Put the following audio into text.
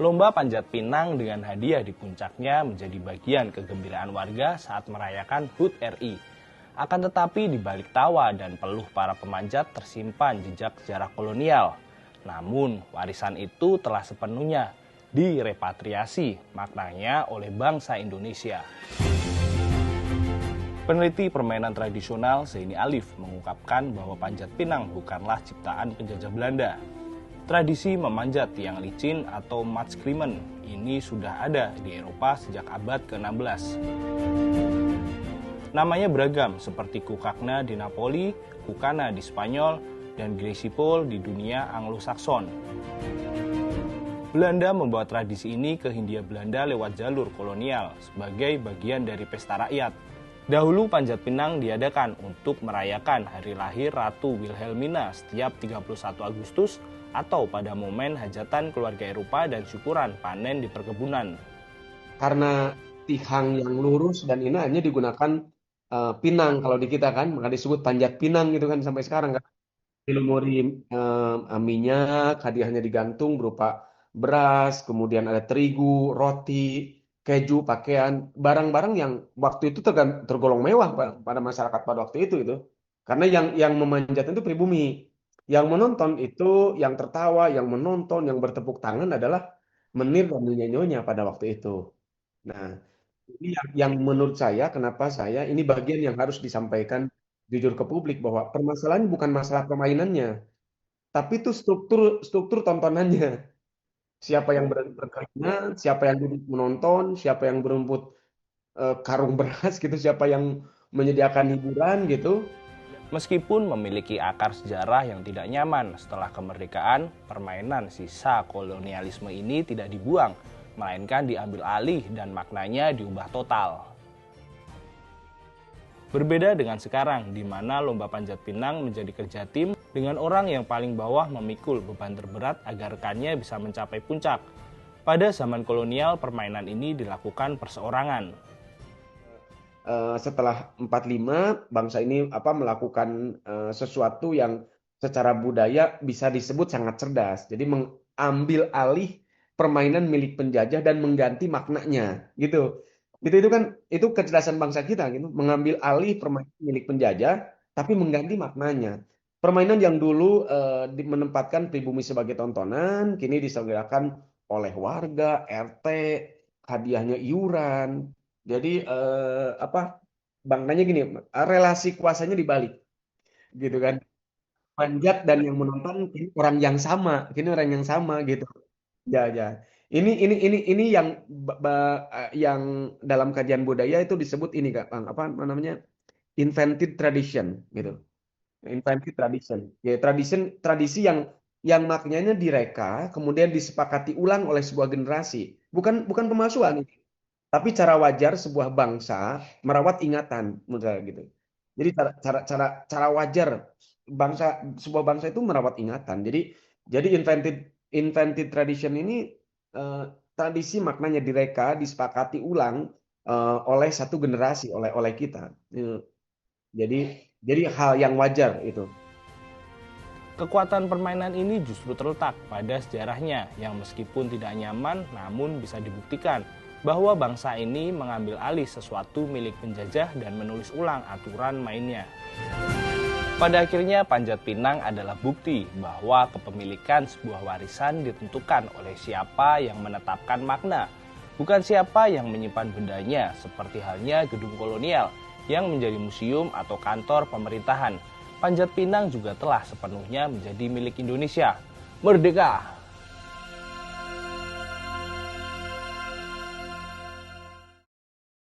Lomba panjat pinang dengan hadiah di puncaknya menjadi bagian kegembiraan warga saat merayakan HUT RI. Akan tetapi di balik tawa dan peluh para pemanjat tersimpan jejak sejarah kolonial. Namun warisan itu telah sepenuhnya direpatriasi maknanya oleh bangsa Indonesia. Peneliti permainan tradisional Zaini Alif mengungkapkan bahwa panjat pinang bukanlah ciptaan penjajah Belanda. Tradisi memanjat tiang licin atau matsklimen ini sudah ada di Eropa sejak abad ke-16. Namanya beragam seperti kukakna di Napoli, kukana di Spanyol, dan gresipol di dunia Anglo-Sakson. Belanda membawa tradisi ini ke Hindia Belanda lewat jalur kolonial sebagai bagian dari pesta rakyat. Dahulu panjat pinang diadakan untuk merayakan hari lahir Ratu Wilhelmina setiap 31 Agustus atau pada momen hajatan keluarga Eropa dan syukuran panen di perkebunan. Karena tihang yang lurus dan ini hanya digunakan pinang kalau di kita kan, maka disebut panjat pinang gitu kan sampai sekarang kan. Dilumuri minyak, hadiahnya digantung berupa beras, kemudian ada terigu, roti, keju, pakaian, barang-barang yang waktu itu tergolong mewah pada masyarakat pada waktu itu. Karena yang memanjat itu pribumi. Yang menonton itu, yang tertawa, yang menonton, yang bertepuk tangan adalah menir dan nyonya pada waktu itu. Nah, ini yang menurut saya, kenapa saya, ini bagian yang harus disampaikan jujur ke publik bahwa permasalahan bukan masalah permainannya, tapi itu struktur struktur tontonannya. Siapa yang berkeringat, siapa yang duduk menonton, siapa yang berebut karung beras gitu, siapa yang menyediakan hiburan gitu. Meskipun memiliki akar sejarah yang tidak nyaman setelah kemerdekaan, permainan sisa kolonialisme ini tidak dibuang, melainkan diambil alih dan maknanya diubah total. Berbeda dengan sekarang, di mana lomba panjat pinang menjadi kerja tim dengan orang yang paling bawah memikul beban terberat agar rekannya bisa mencapai puncak. Pada zaman kolonial, permainan ini dilakukan perseorangan. Setelah 45 bangsa ini melakukan sesuatu yang secara budaya bisa disebut sangat cerdas. Jadi mengambil alih permainan milik penjajah dan mengganti maknanya gitu. Itu kan itu kecerdasan bangsa kita gitu, mengambil alih permainan milik penjajah tapi mengganti maknanya. Permainan yang dulu menempatkan pribumi sebagai tontonan kini diselenggarakan oleh warga, RT, hadiahnya iuran. Jadi maknanya gini, relasi kuasanya dibalik, gitu kan? Panjat dan yang menonton kini orang yang sama, gitu. Ya, ya. Ini yang yang dalam kajian budaya itu disebut ini Kak, Bang, apa namanya? Invented tradition, gitu. Invented tradition. Ya, tradisi yang maknanya direka, kemudian disepakati ulang oleh sebuah generasi. Bukan pemalsuan. Tapi cara wajar sebuah bangsa merawat ingatan, menurut saya gitu. Jadi cara wajar sebuah bangsa itu merawat ingatan. Jadi invented tradition ini tradisi maknanya direka, disepakati ulang oleh satu generasi, oleh kita. Jadi hal yang wajar itu. Kekuatan permainan ini justru terletak pada sejarahnya yang meskipun tidak nyaman namun bisa dibuktikan bahwa bangsa ini mengambil alih sesuatu milik penjajah dan menulis ulang aturan mainnya. Pada akhirnya panjat pinang adalah bukti bahwa kepemilikan sebuah warisan ditentukan oleh siapa yang menetapkan makna, bukan siapa yang menyimpan bendanya seperti halnya gedung kolonial yang menjadi museum atau kantor pemerintahan. Panjat pinang juga telah sepenuhnya menjadi milik Indonesia. Merdeka!